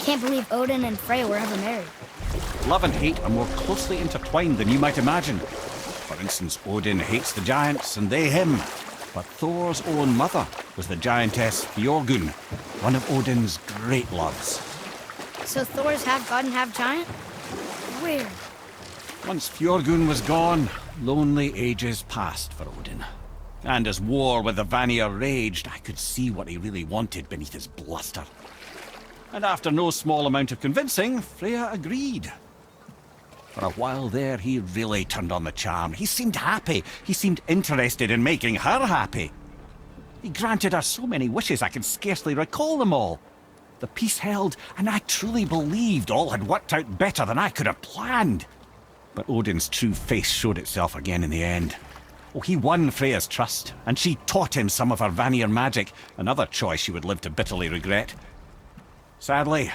can't believe Odin and Freya were ever married. Love and hate are more closely intertwined than you might imagine. For instance, Odin hates the giants and they him. But Thor's own mother was the giantess Fjorgyn, one of Odin's great loves. So Thor's half god and half giant? Weird. Once Fjorgyn was gone, lonely ages passed for Odin. And as war with the Vanir raged, I could see what he really wanted beneath his bluster. And after no small amount of convincing, Freya agreed. For a while there, he really turned on the charm. He seemed happy. He seemed interested in making her happy. He granted her so many wishes I can scarcely recall them all. The peace held, and I truly believed all had worked out better than I could have planned. But Odin's true face showed itself again in the end. Oh, he won Freya's trust, and she taught him some of her Vanir magic, another choice she would live to bitterly regret. Sadly,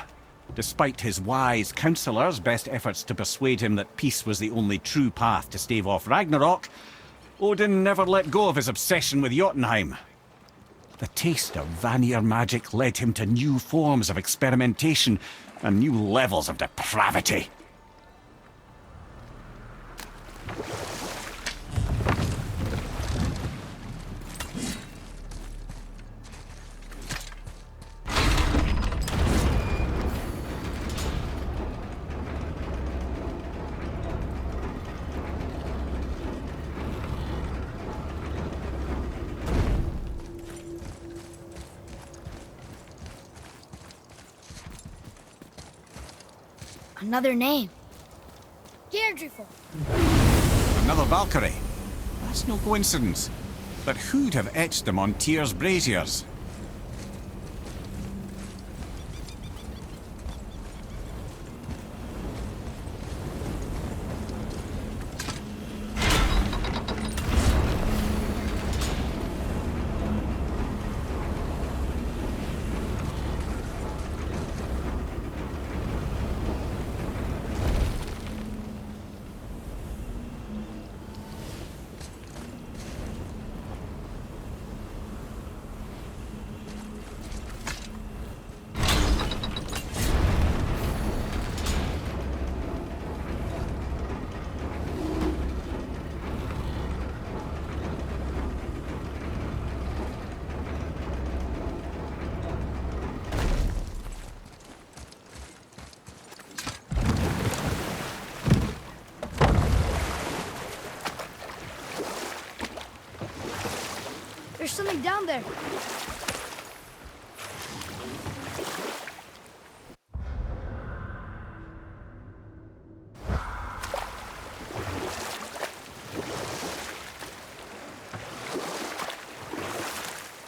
despite his wise counselors' best efforts to persuade him that peace was the only true path to stave off Ragnarok, Odin never let go of his obsession with Jotunheim. The taste of Vanir magic led him to new forms of experimentation and new levels of depravity. Another name. Gerdrifel. Another Valkyrie. That's no coincidence. But who'd have etched them on Tyr's braziers? There's something down there.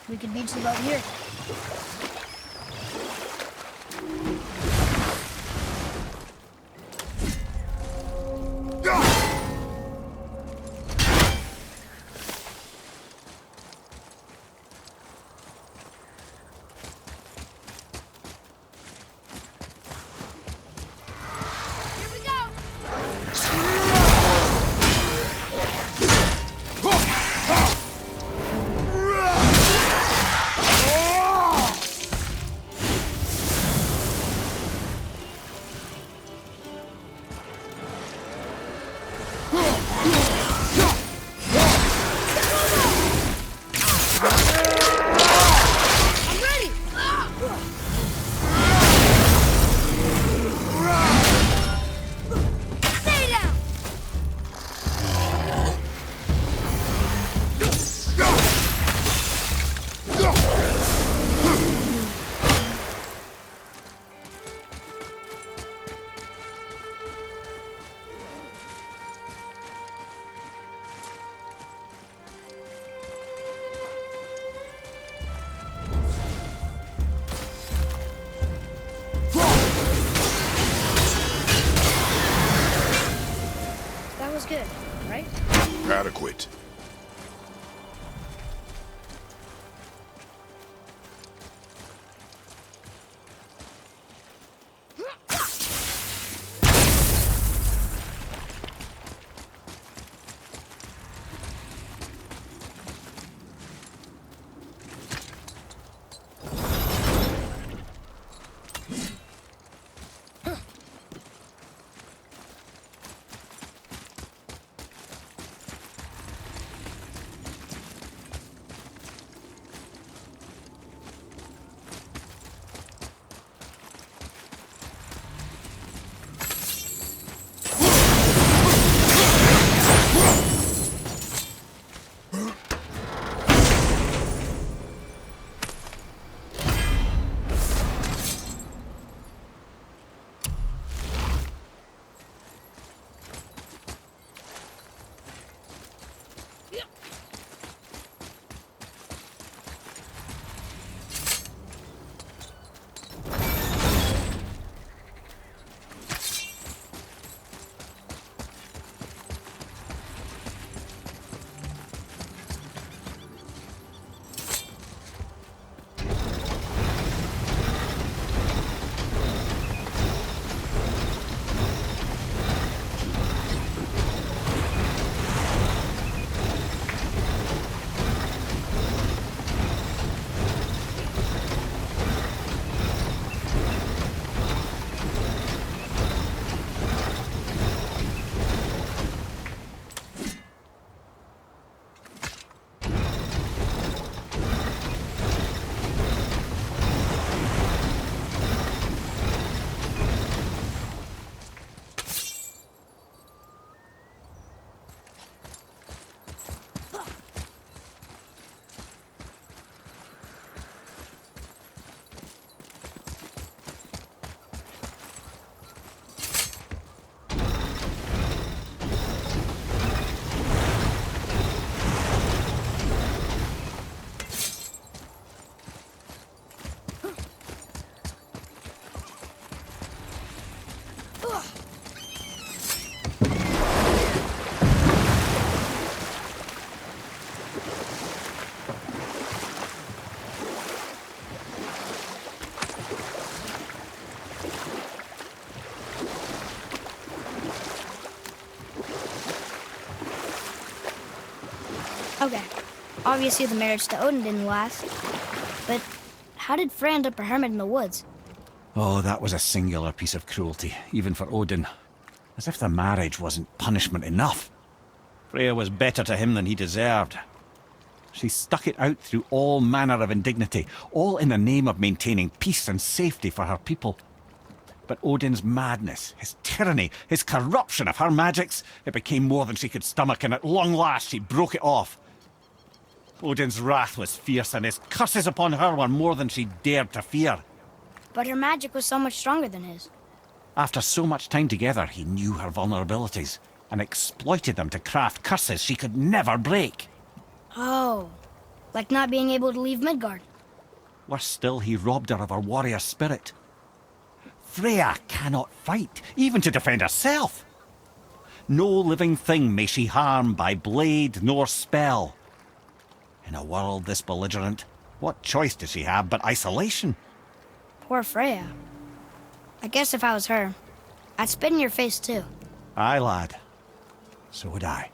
We could beach the boat here. Good, right? Adequate. Okay. Obviously the marriage to Odin didn't last. But how did Frey end up a hermit in the woods? Oh, that was a singular piece of cruelty, even for Odin. As if the marriage wasn't punishment enough. Freya was better to him than he deserved. She stuck it out through all manner of indignity, all in the name of maintaining peace and safety for her people. But Odin's madness, his tyranny, his corruption of her magics, it became more than she could stomach, and at long last she broke it off. Odin's wrath was fierce, and his curses upon her were more than she dared to fear. But her magic was so much stronger than his. After so much time together, he knew her vulnerabilities, and exploited them to craft curses she could never break. Oh, like not being able to leave Midgard. Worse still, he robbed her of her warrior spirit. Freya cannot fight, even to defend herself. No living thing may she harm by blade nor spell. In a world this belligerent, what choice does she have but isolation? Poor Freya. I guess if I was her, I'd spit in your face too. Aye, lad. So would I.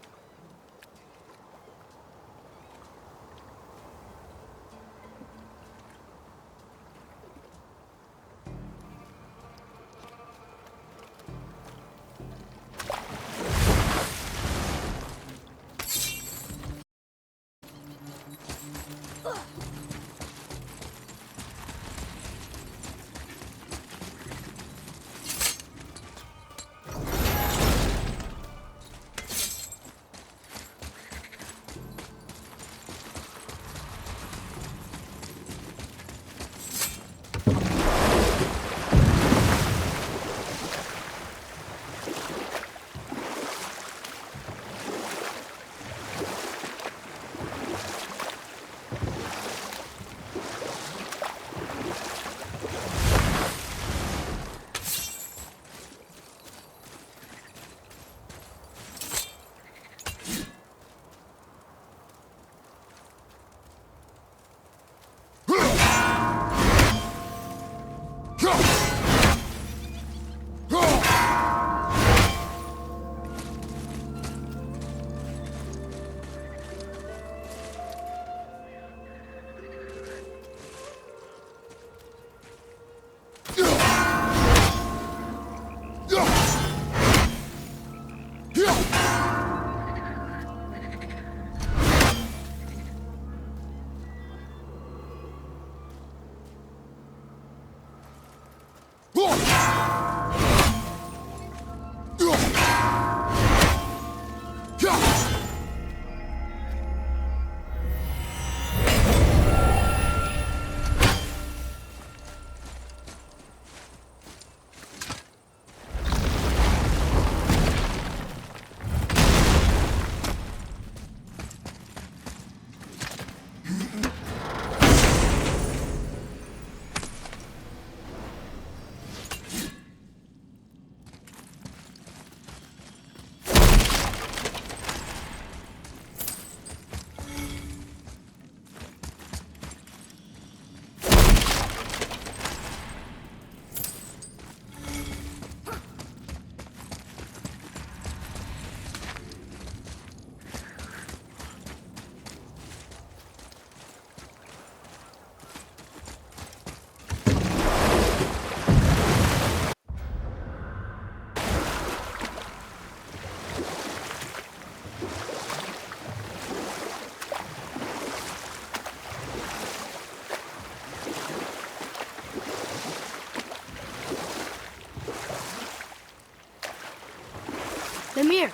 Mimir,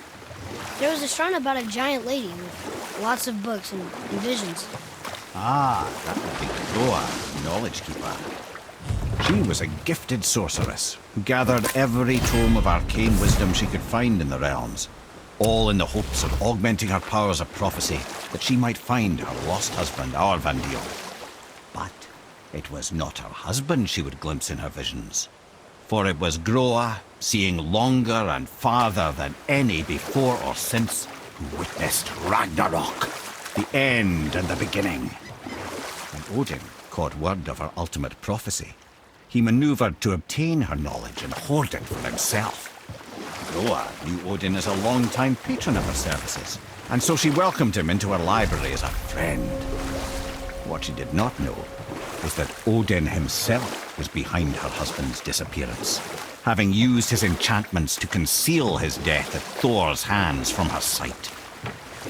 there was a shrine about a giant lady with lots of books and visions. Ah, that would be Groa, Knowledge Keeper. She was a gifted sorceress who gathered every tome of arcane wisdom she could find in the realms, all in the hopes of augmenting her powers of prophecy that she might find her lost husband, Aurvandiel. But it was not her husband she would glimpse in her visions, for it was Groa, seeing longer and farther than any before or since, who witnessed Ragnarok, the end and the beginning. When Odin caught word of her ultimate prophecy, he maneuvered to obtain her knowledge and hoard it for himself. Groa knew Odin as a long-time patron of her services, and so she welcomed him into her library as a friend. What she did not know was that Odin himself was behind her husband's disappearance, having used his enchantments to conceal his death at Thor's hands from her sight.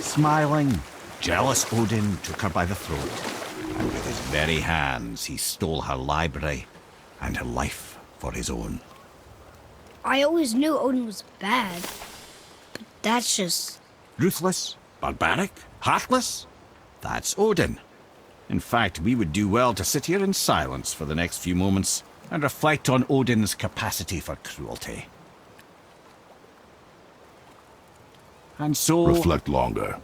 Smiling, jealous Odin took her by the throat, and with his very hands he stole her library and her life for his own. I always knew Odin was bad, but that's just... Ruthless, barbaric, heartless? That's Odin. In fact, we would do well to sit here in silence for the next few moments and reflect on Odin's capacity for cruelty. And so... Reflect longer.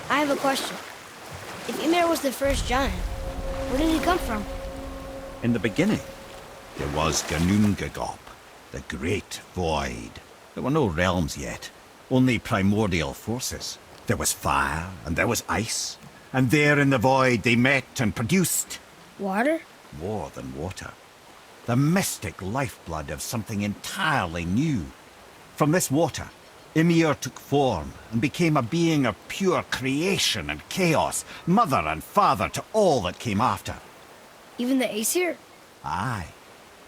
I have a question. If Ymir was the first giant, where did he come from? In the beginning, there was Ginnungagap, the Great Void. There were no realms yet, only primordial forces. There was fire, and there was ice, and there in the void they met and produced Water? more than water. The mystic lifeblood of something entirely new. From this water, Ymir took form and became a being of pure creation and chaos, mother and father to all that came after. Even the Aesir? Aye.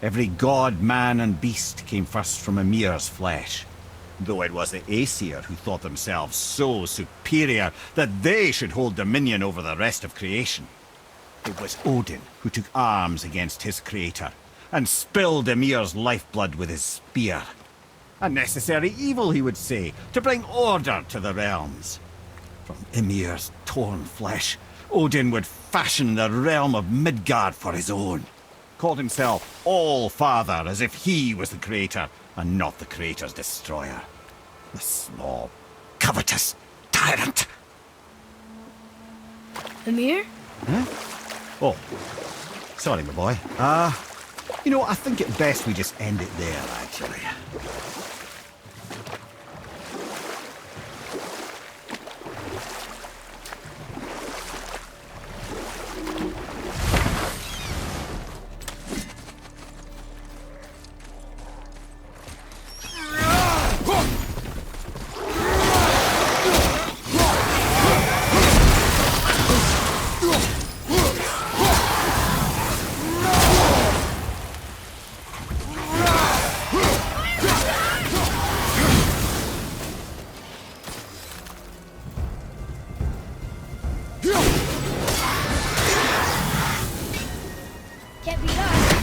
Every god, man, and beast came first from Ymir's flesh. Though it was the Aesir who thought themselves so superior that they should hold dominion over the rest of creation. It was Odin who took arms against his creator and spilled Ymir's lifeblood with his spear. A necessary evil, he would say, to bring order to the realms. From Ymir's torn flesh, Odin would fashion the realm of Midgard for his own. Called himself All-Father, as if he was the creator and not the creator's destroyer. The small, covetous tyrant. Ymir? Huh? Oh, sorry, my boy. I think it best we just end it there, actually. Can't beat us.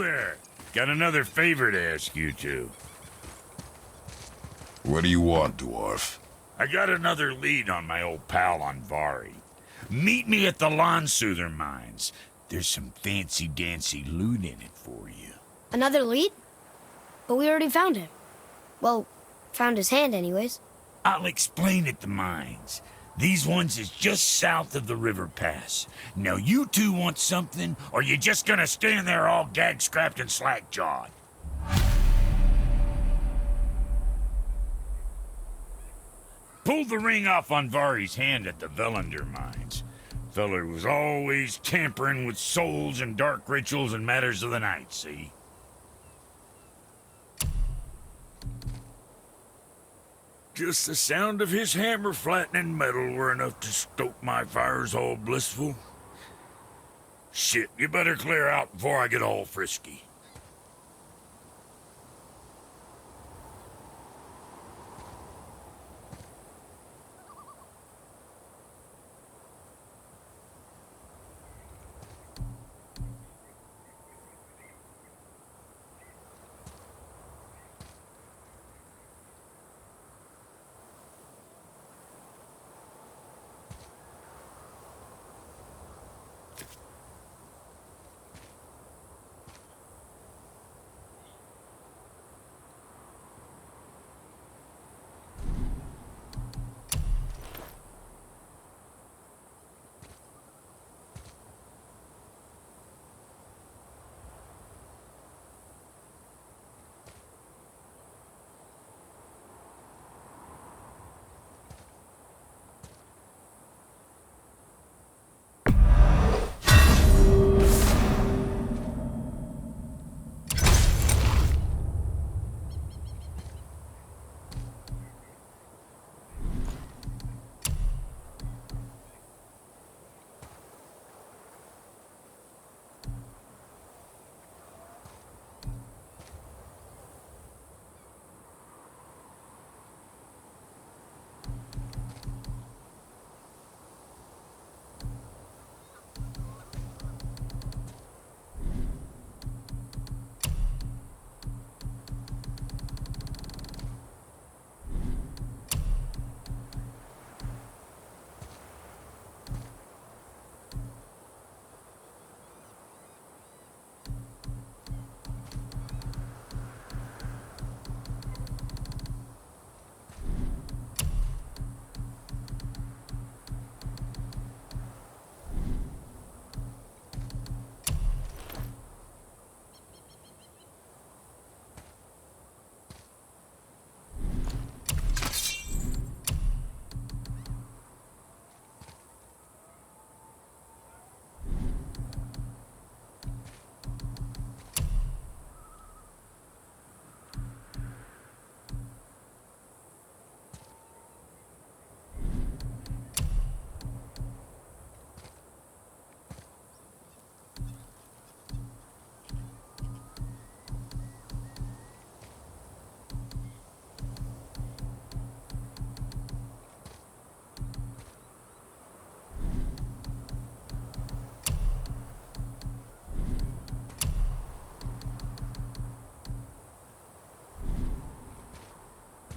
there. Got another favor to ask you two. What do you want, dwarf? I got another lead on my old pal Andvari. Meet me at the Lawnsoother mines. There's some fancy-dancy loot in it for you. Another lead? But we already found him. Well, found his hand anyways. I'll explain at the mines. These ones is just south of the river pass. Now you two want something, or you just gonna stand there all gag-scrapped and slack-jawed? Pulled the ring off Andvari's hand at the Velander mines. Feller was always tampering with souls and dark rituals and matters of the night, see? Just the sound of his hammer flattening metal were enough to stoke my fires all blissful. Shit, you better clear out before I get all frisky.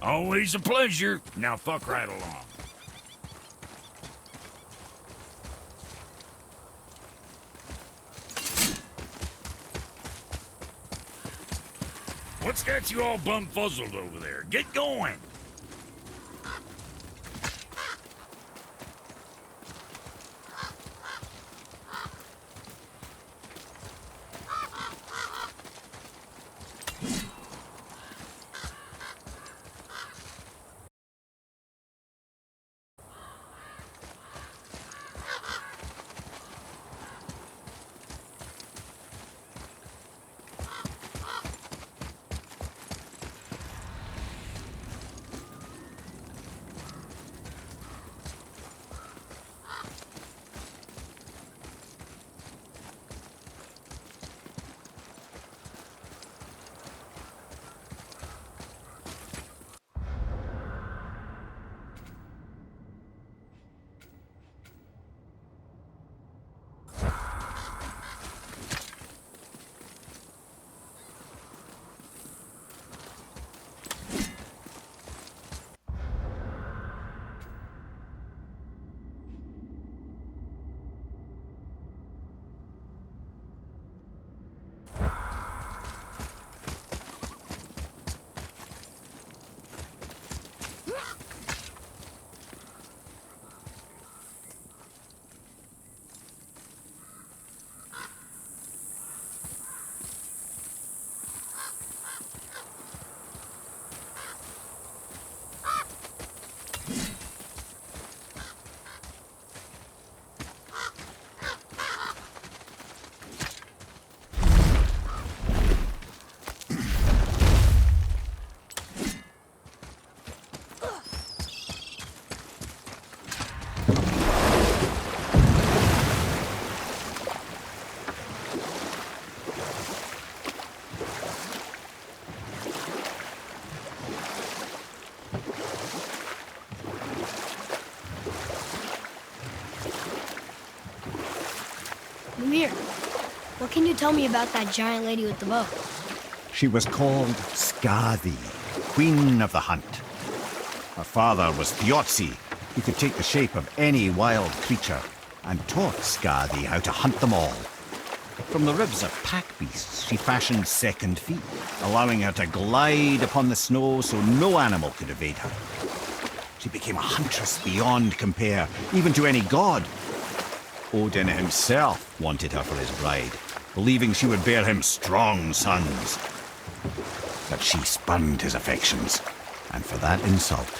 Always a pleasure. Now fuck right along. What's got you all bumfuzzled over there? Get going! Mimir, what can you tell me about that giant lady with the bow? She was called Skadi, Queen of the Hunt. Her father was Thiotzi, who could take the shape of any wild creature, and taught Skadi how to hunt them all. From the ribs of pack beasts, she fashioned second feet, allowing her to glide upon the snow so no animal could evade her. She became a huntress beyond compare, even to any god. Odin himself wanted her for his bride, believing she would bear him strong sons. But she spurned his affections, and for that insult,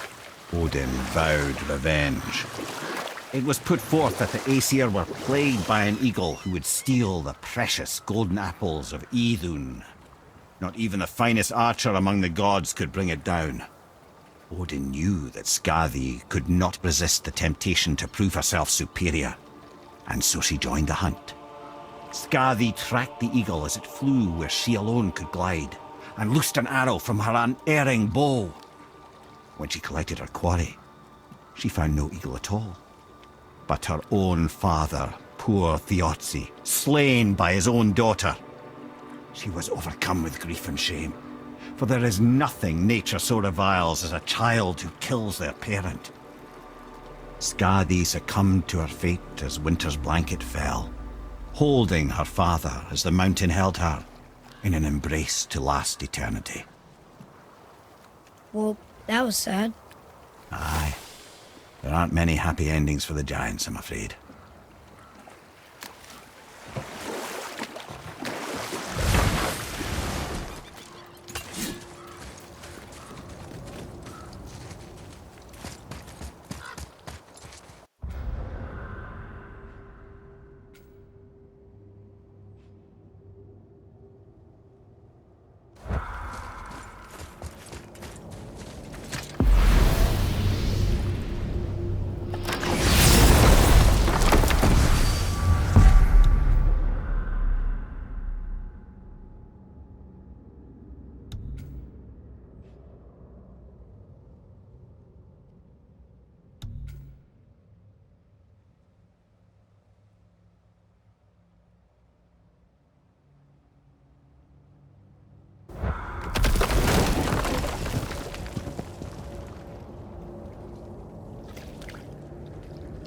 Odin vowed revenge. It was put forth that the Aesir were plagued by an eagle who would steal the precious golden apples of Idun. Not even the finest archer among the gods could bring it down. Odin knew that Skadi could not resist the temptation to prove herself superior, and so she joined the hunt. Skadi tracked the eagle as it flew where she alone could glide, and loosed an arrow from her unerring bow. When she collected her quarry, she found no eagle at all, but her own father, poor Thiotzi, slain by his own daughter. She was overcome with grief and shame, for there is nothing nature so reviles as a child who kills their parent. Skadi succumbed to her fate as winter's blanket fell, holding her father as the mountain held her in an embrace to last eternity. Well, that was sad. Aye. There aren't many happy endings for the giants, I'm afraid.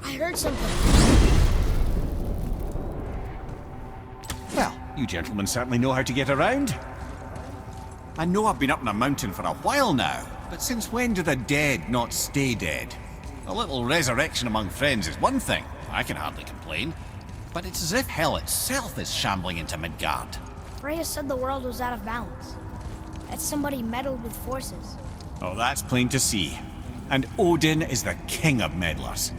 I heard something. Well, you gentlemen certainly know how to get around. I know I've been up in a mountain for a while now, but since when do the dead not stay dead? A little resurrection among friends is one thing, I can hardly complain. But it's as if hell itself is shambling into Midgard. Freya said the world was out of balance. That somebody meddled with forces. Oh, that's plain to see. And Odin is the king of meddlers.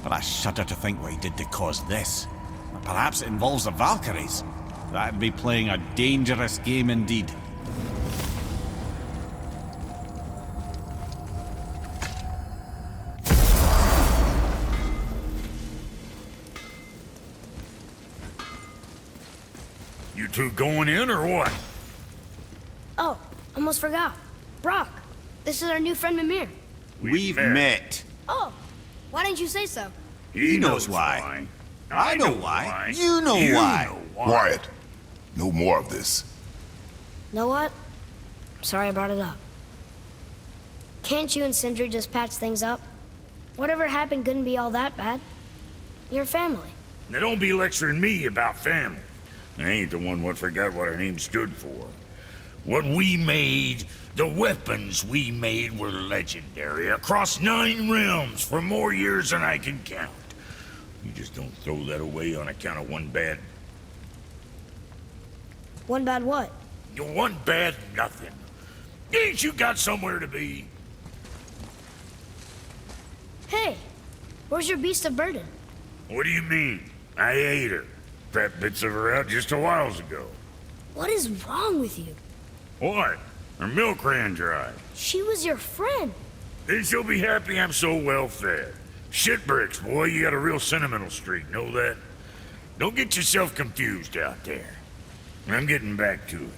But I shudder to think what he did to cause this. Or perhaps it involves the Valkyries. That'd be playing a dangerous game indeed. You two going in or what? Oh, almost forgot. Brock, this is our new friend Mimir. We've met. Oh, why didn't you say so? He knows why. I know why. You know why. Quiet. No more of this. Know what? Sorry I brought it up. Can't you and Sindri just patch things up? Whatever happened couldn't be all that bad. You're family. Now don't be lecturing me about family. I ain't the one what forgot what her name stood for. What we made, the weapons we made were legendary across 9 realms for more years than I can count. You just don't throw that away on account of one bad... One bad what? One bad nothing. Ain't you got somewhere to be? Hey, where's your beast of burden? What do you mean? I ate her. Fat bits of her out just a while ago. What is wrong with you? What? Her milk ran dry. She was your friend. Then she'll be happy I'm so well fed. Shit bricks, boy, you got a real sentimental streak, know that? Don't get yourself confused out there. I'm getting back to it.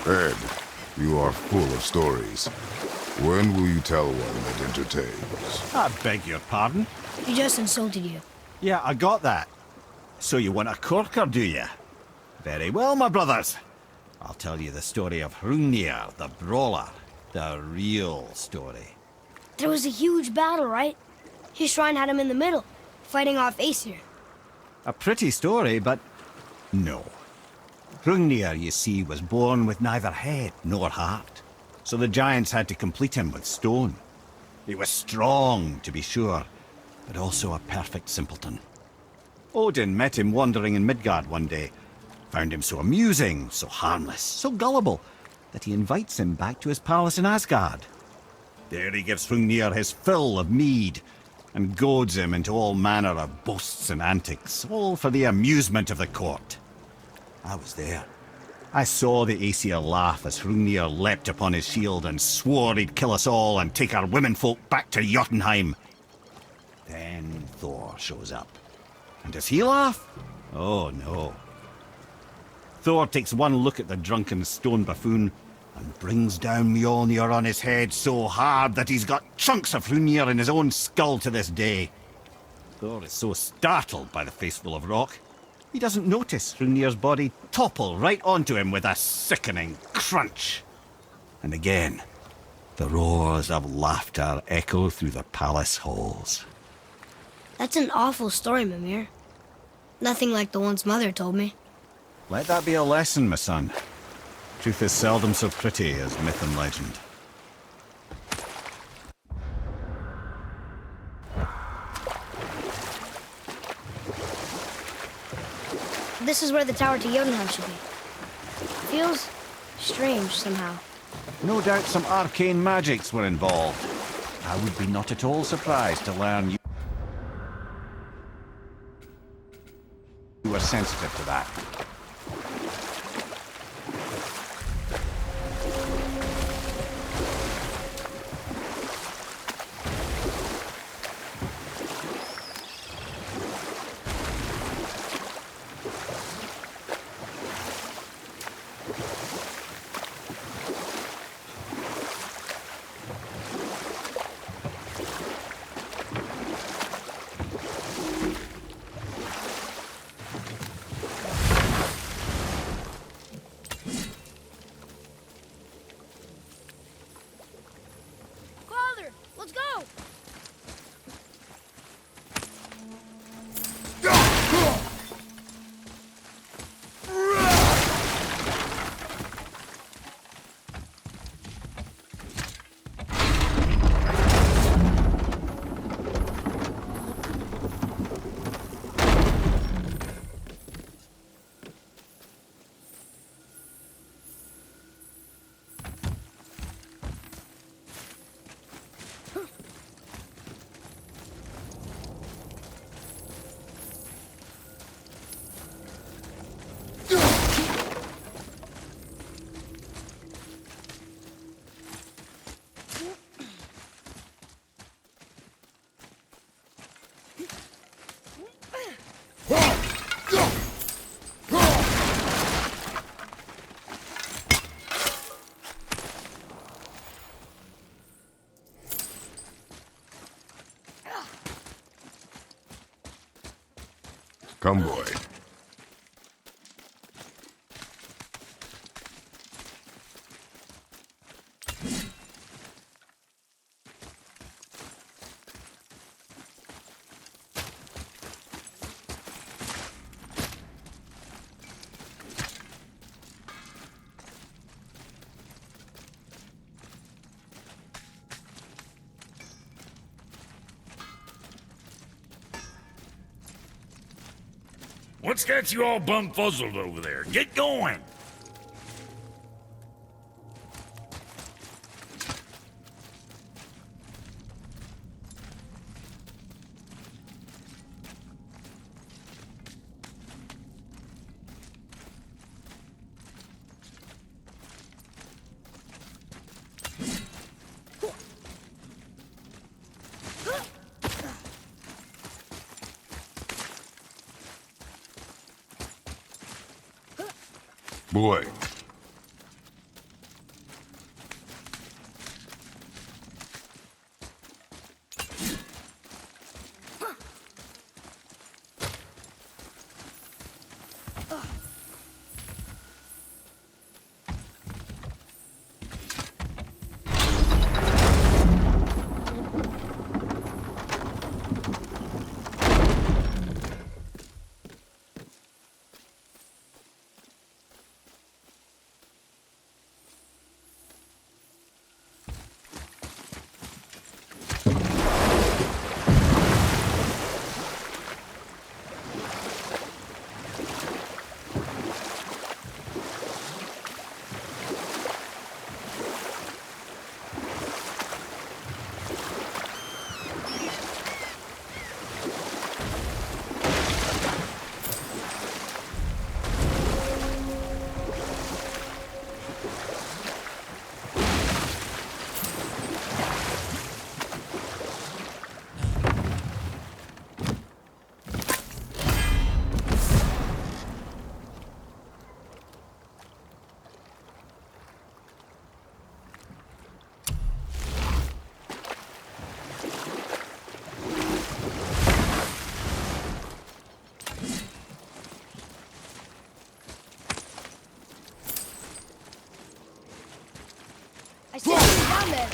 Ed, you are full of stories. When will you tell one that entertains? I beg your pardon? He just insulted you. Yeah, I got that. So you want a corker, do you? Very well, my brothers. I'll tell you the story of Hrungnir, the brawler. The real story. There was a huge battle, right? His shrine had him in the middle, fighting off Aesir. A pretty story, but no. Hrungnir, you see, was born with neither head nor heart. So the giants had to complete him with stone. He was strong, to be sure, but also a perfect simpleton. Odin met him wandering in Midgard one day, found him so amusing, so harmless, so gullible, that he invites him back to his palace in Asgard. There he gives Hrungnir his fill of mead, and goads him into all manner of boasts and antics, all for the amusement of the court. I was there. I saw the Aesir laugh as Hrungnir leapt upon his shield and swore he'd kill us all and take our womenfolk back to Jotunheim. Then Thor shows up. And does he laugh? Oh, no. Thor takes one look at the drunken stone buffoon and brings down Mjolnir on his head so hard that he's got chunks of Hrungnir in his own skull to this day. Thor is so startled by the face full of rock, he doesn't notice Hrungnir's body topple right onto him with a sickening crunch. And again, the roars of laughter echo through the palace halls. That's an awful story, Mimir. Nothing like the ones Mother told me. Let that be a lesson, my son. Truth is seldom so pretty as myth and legend. This is where the tower to Jotunheim should be. Feels strange somehow. No doubt some arcane magics were involved. I would be not at all surprised to learn you were sensitive to that. Father, let's go! Come, boy. What's got you all bumfuzzled over there? Get going! Boy. I see you down there.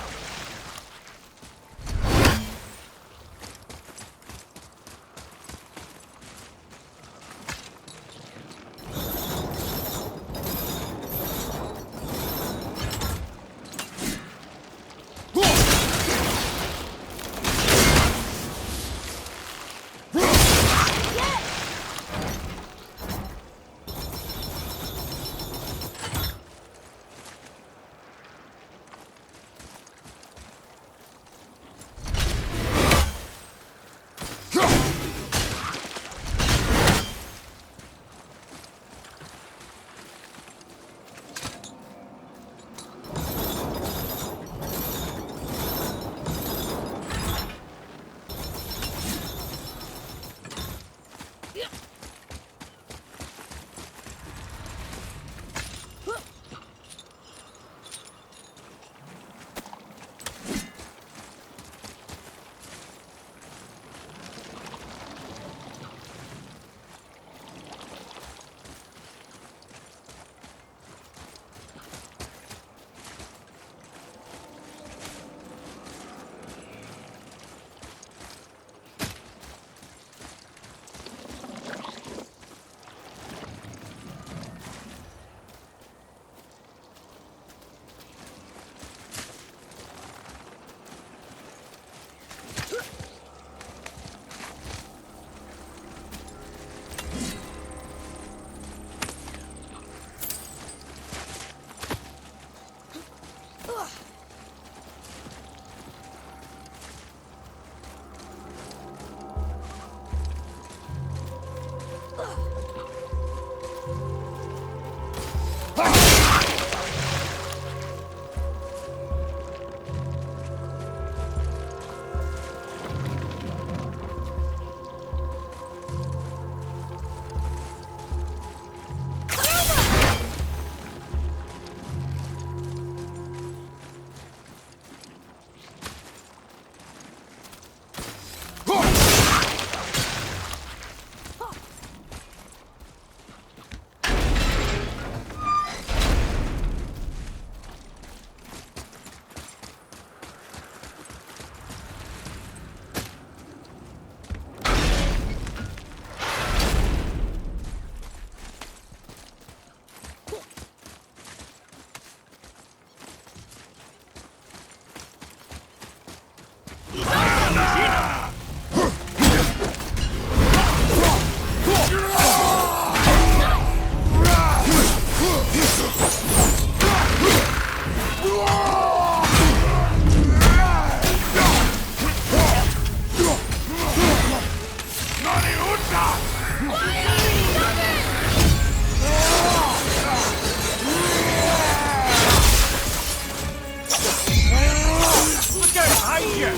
ya!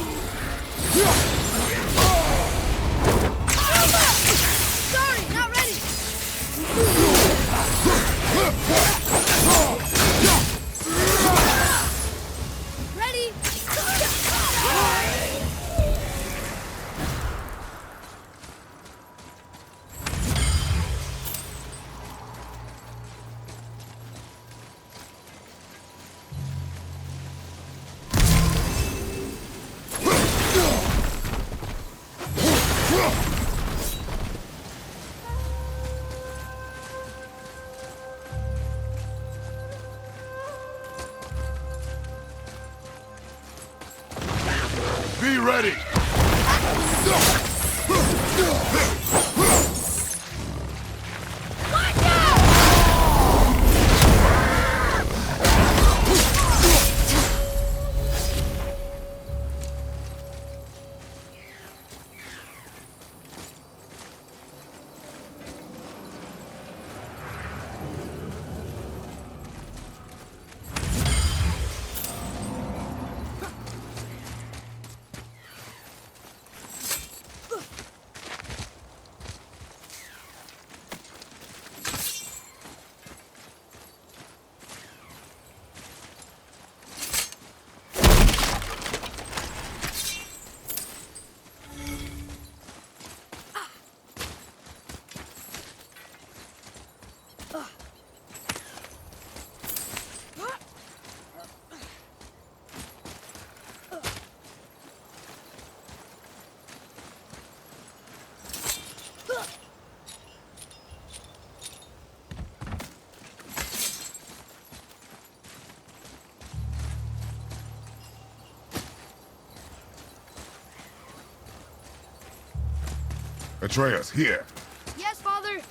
Sorry, not ready. Ready? Be ready! Atreus, here. Yes, Father.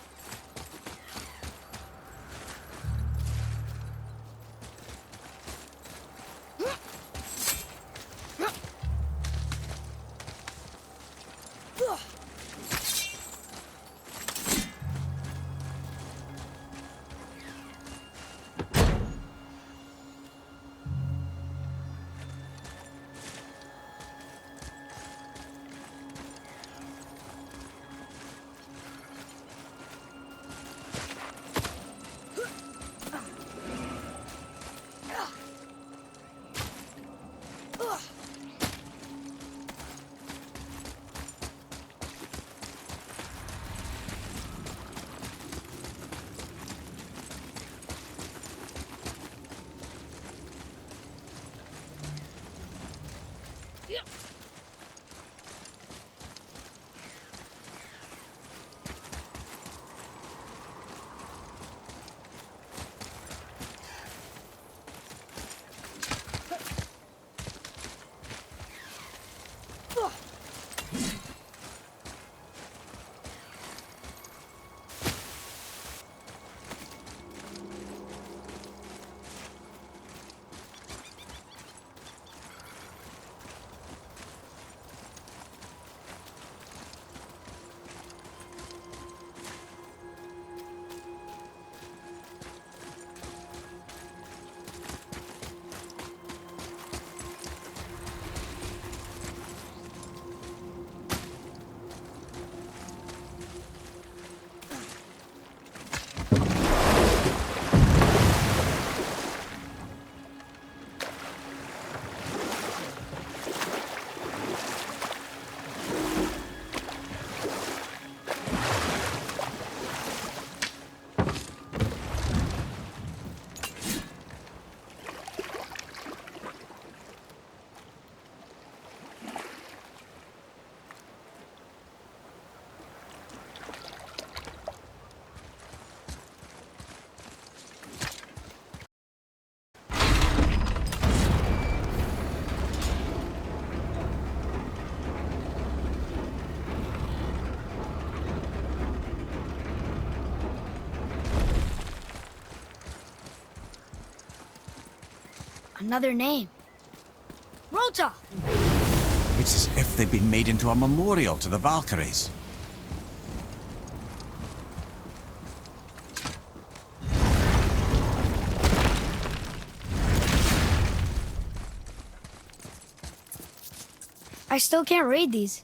Another name. Rota! It's as if they'd been made into a memorial to the Valkyries. I still can't read these.